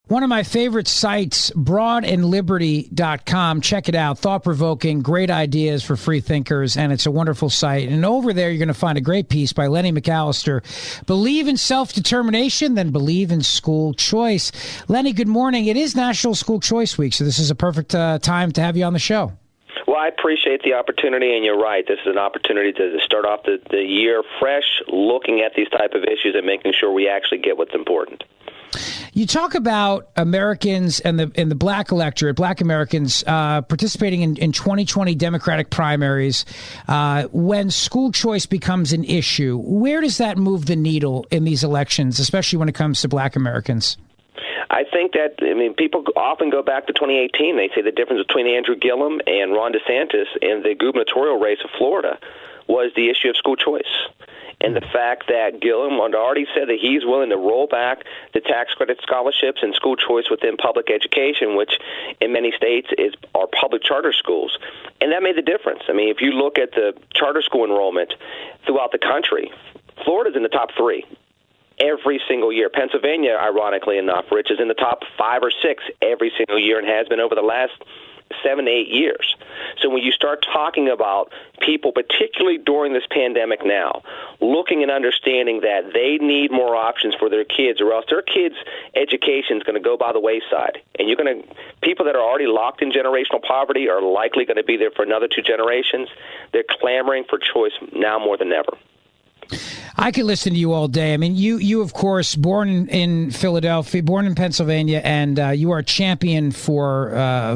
One of my favorite sites, broadandliberty.com. Check it out. Thought-provoking, great ideas for free thinkers, and it's a wonderful site. And over there, you're going to find a great piece by Lenny McAllister. Believe in self-determination, then believe in school choice. Lenny, good morning. It is National School Choice Week, so this is a perfect time to have you on the show. Well, I appreciate the opportunity, and you're right. This is an opportunity to start off the year fresh, looking at these type of issues and making sure we actually get what's important. You talk about Americans and the black electorate, black Americans participating in 2020 Democratic primaries. When school choice becomes an issue, where does that move the needle in these elections, especially when it comes to black Americans? I think that, people often go back to 2018. They say the difference between Andrew Gillum and Ron DeSantis in the gubernatorial race of Florida was the issue of school choice. And the fact that Gillum had already said that he's willing to roll back the tax credit scholarships and school choice within public education, which in many states are public charter schools. And that made the difference. If you look at the charter school enrollment throughout the country, Florida's in the top 3 every single year. Pennsylvania, ironically enough, Rich, is in the top 5 or 6 every single year and has been over the last 7 to 8 years. So when you start talking about people, particularly during this pandemic now, looking and understanding that they need more options for their kids, or else their kids' education is going to go by the wayside. And people that are already locked in generational poverty are likely going to be there for another 2 generations. They're clamoring for choice now more than ever. I could listen to you all day. You of course, born in Philadelphia, born in Pennsylvania, and you are a champion for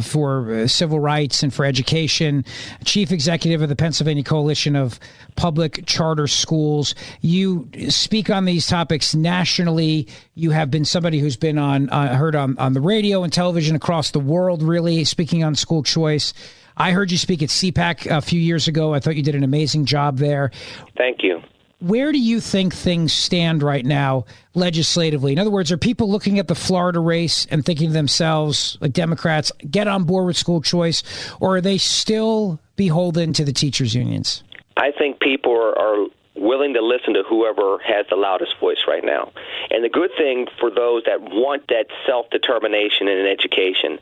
civil rights and for education, chief executive of the Pennsylvania Coalition of Public Charter Schools. You speak on these topics nationally. You have been somebody who's been heard on the radio and television across the world, really, speaking on school choice. I heard you speak at CPAC a few years ago. I thought you did an amazing job there. Thank you. Where do you think things stand right now legislatively? In other words, are people looking at the Florida race and thinking to themselves, like Democrats, get on board with school choice, or are they still beholden to the teachers' unions? I think people are willing to listen to whoever has the loudest voice right now. And the good thing for those that want that self-determination in education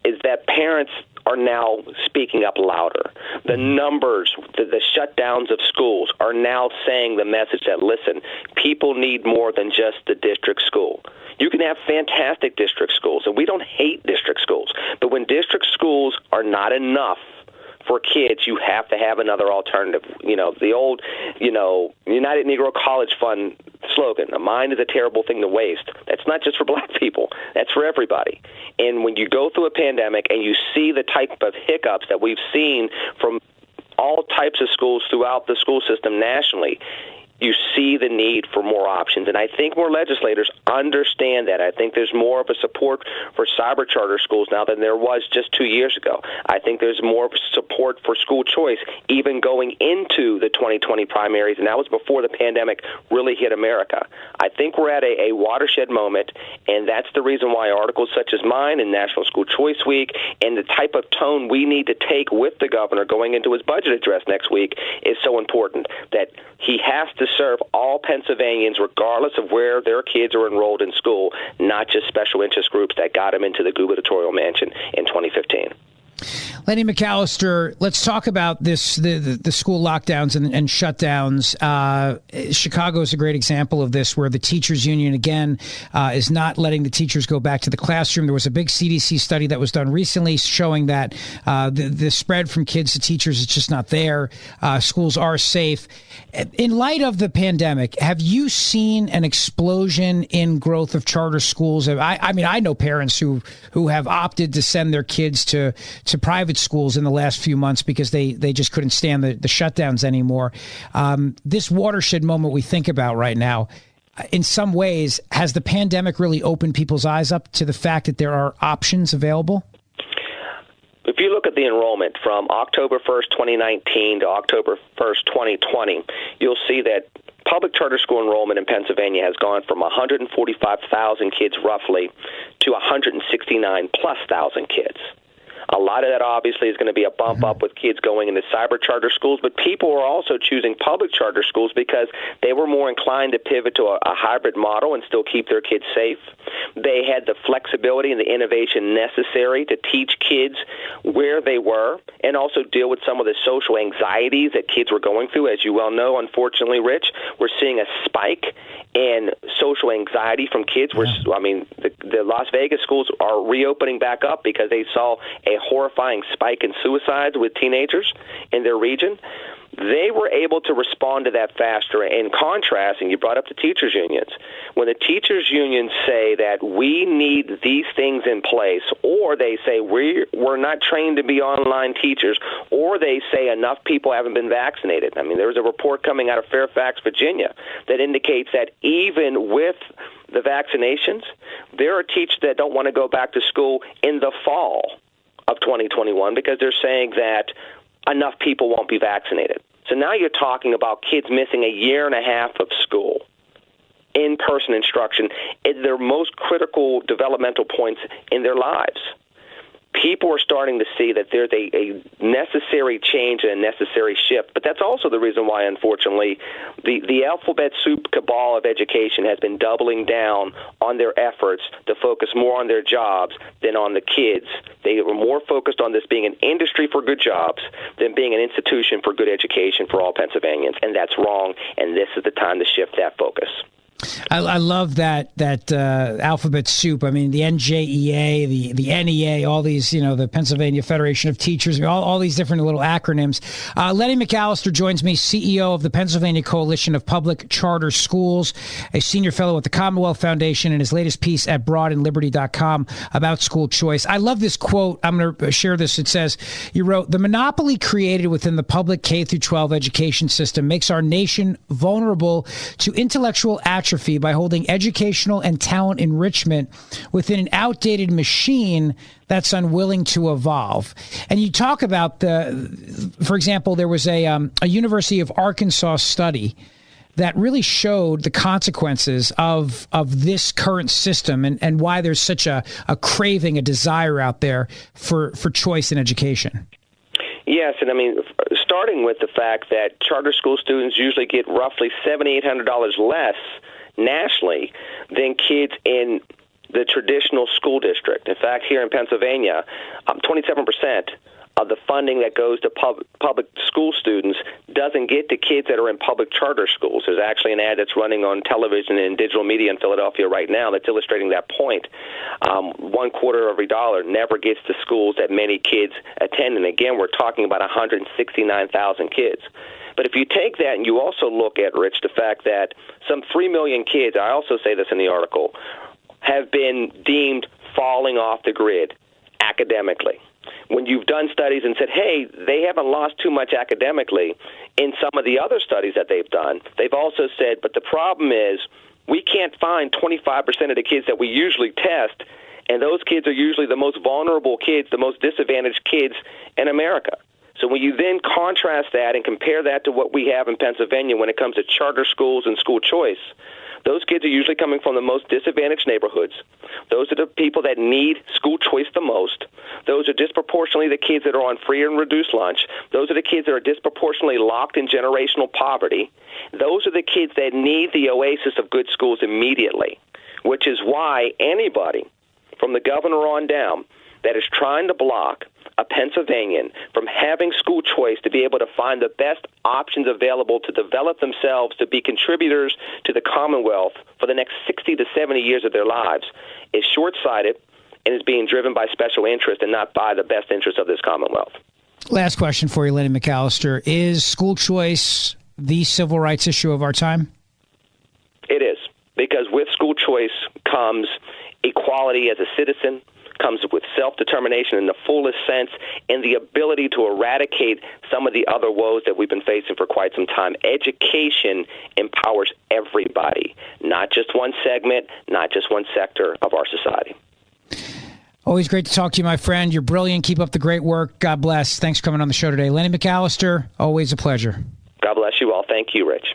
is that parents are now speaking up louder. The numbers, the shutdowns of schools are now saying the message that, listen, people need more than just the district school. You can have fantastic district schools, and we don't hate district schools, but when district schools are not enough for kids, you have to have another alternative. The old, United Negro College Fund slogan, a mind is a terrible thing to waste. That's not just for black people. That's for everybody. And when you go through a pandemic and you see the type of hiccups that we've seen from all types of schools throughout the school system nationally, you see the need for more options. And I think more legislators understand that. I think there's more of a support for cyber charter schools now than there was just 2 years ago. I think there's more support for school choice even going into the 2020 primaries, and that was before the pandemic really hit America. I think we're at a watershed moment, and that's the reason why articles such as mine in National School Choice Week and the type of tone we need to take with the governor going into his budget address next week is so important, that he has to serve all Pennsylvanians regardless of where their kids are enrolled in school, not just special interest groups that got him into the gubernatorial mansion in 2015. Lenny McAllister, let's talk about the school lockdowns and shutdowns. Chicago is a great example of this, where the teachers union, again, is not letting the teachers go back to the classroom. There was a big CDC study that was done recently showing that the spread from kids to teachers is just not there. Schools are safe. In light of the pandemic, have you seen an explosion in growth of charter schools? I know parents who have opted to send their kids to private schools in the last few months because they just couldn't stand the shutdowns anymore. This watershed moment we think about right now, in some ways, has the pandemic really opened people's eyes up to the fact that there are options available? If you look at the enrollment from October 1st, 2019 to October 1st, 2020, you'll see that public charter school enrollment in Pennsylvania has gone from 145,000 kids roughly to 169 plus thousand kids. A lot of that obviously is going to be a bump up with kids going into cyber charter schools, but people are also choosing public charter schools because they were more inclined to pivot to a hybrid model and still keep their kids safe. They had the flexibility and the innovation necessary to teach kids where they were and also deal with some of the social anxieties that kids were going through. As you well know, unfortunately, Rich, we're seeing a spike in social anxiety from kids. The Las Vegas schools are reopening back up because they saw a horrifying spike in suicides with teenagers in their region. They were able to respond to that faster. In contrast, and you brought up the teachers' unions, when the teachers' unions say that we need these things in place, or they say we're not trained to be online teachers, or they say enough people haven't been vaccinated. There was a report coming out of Fairfax, Virginia, that indicates that even with the vaccinations, there are teachers that don't want to go back to school in the fall of 2021 because they're saying that enough people won't be vaccinated. So now you're talking about kids missing a year and a half of school, in-person instruction, at their most critical developmental points in their lives. People are starting to see that there's a necessary change and a necessary shift. But that's also the reason why, unfortunately, the alphabet soup cabal of education has been doubling down on their efforts to focus more on their jobs than on the kids. They were more focused on this being an industry for good jobs than being an institution for good education for all Pennsylvanians. And that's wrong, and this is the time to shift that focus. I love that alphabet soup. The NJEA, the NEA, all these, the Pennsylvania Federation of Teachers, all these different little acronyms. Lenny McAllister joins me, CEO of the Pennsylvania Coalition of Public Charter Schools, a senior fellow at the Commonwealth Foundation, and his latest piece at broadandliberty.com about school choice. I love this quote. I'm going to share this. It says, you wrote, "The monopoly created within the public K-12 education system makes our nation vulnerable to intellectual atrophy by holding educational and talent enrichment within an outdated machine that's unwilling to evolve." And you talk about for example, there was a University of Arkansas study that really showed the consequences of this current system and why there's such a craving, a desire out there for choice in education. Yes, and starting with the fact that charter school students usually get roughly $7,800 less nationally than kids in the traditional school district. In fact, here in Pennsylvania, 27% of the funding that goes to public school students doesn't get to kids that are in public charter schools. There's actually an ad that's running on television and digital media in Philadelphia right now that's illustrating that point. 1/4 of every dollar never gets to schools that many kids attend. And again, we're talking about 169,000 kids. But if you take that and you also look at, Rich, the fact that some 3 million kids, I also say this in the article, have been deemed falling off the grid academically. When you've done studies and said, hey, they haven't lost too much academically, in some of the other studies that they've done, they've also said, but the problem is we can't find 25% of the kids that we usually test, and those kids are usually the most vulnerable kids, the most disadvantaged kids in America. So when you then contrast that and compare that to what we have in Pennsylvania when it comes to charter schools and school choice, those kids are usually coming from the most disadvantaged neighborhoods. Those are the people that need school choice the most. Those are disproportionately the kids that are on free and reduced lunch. Those are the kids that are disproportionately locked in generational poverty. Those are the kids that need the oasis of good schools immediately, which is why anybody from the governor on down that is trying to block a Pennsylvanian from having school choice to be able to find the best options available to develop themselves to be contributors to the Commonwealth for the next 60 to 70 years of their lives is short-sighted and is being driven by special interest and not by the best interest of this Commonwealth. Last question for you, Lenny McAllister. Is school choice the civil rights issue of our time? It is, because with school choice comes equality as a citizen, comes with self-determination in the fullest sense, and the ability to eradicate some of the other woes that we've been facing for quite some time. Education empowers everybody, not just one segment, not just one sector of our society. Always great to talk to you, my friend. You're brilliant. Keep up the great work. God bless. Thanks for coming on the show today. Lenny McAllister, always a pleasure. God bless you all. Thank you, Rich.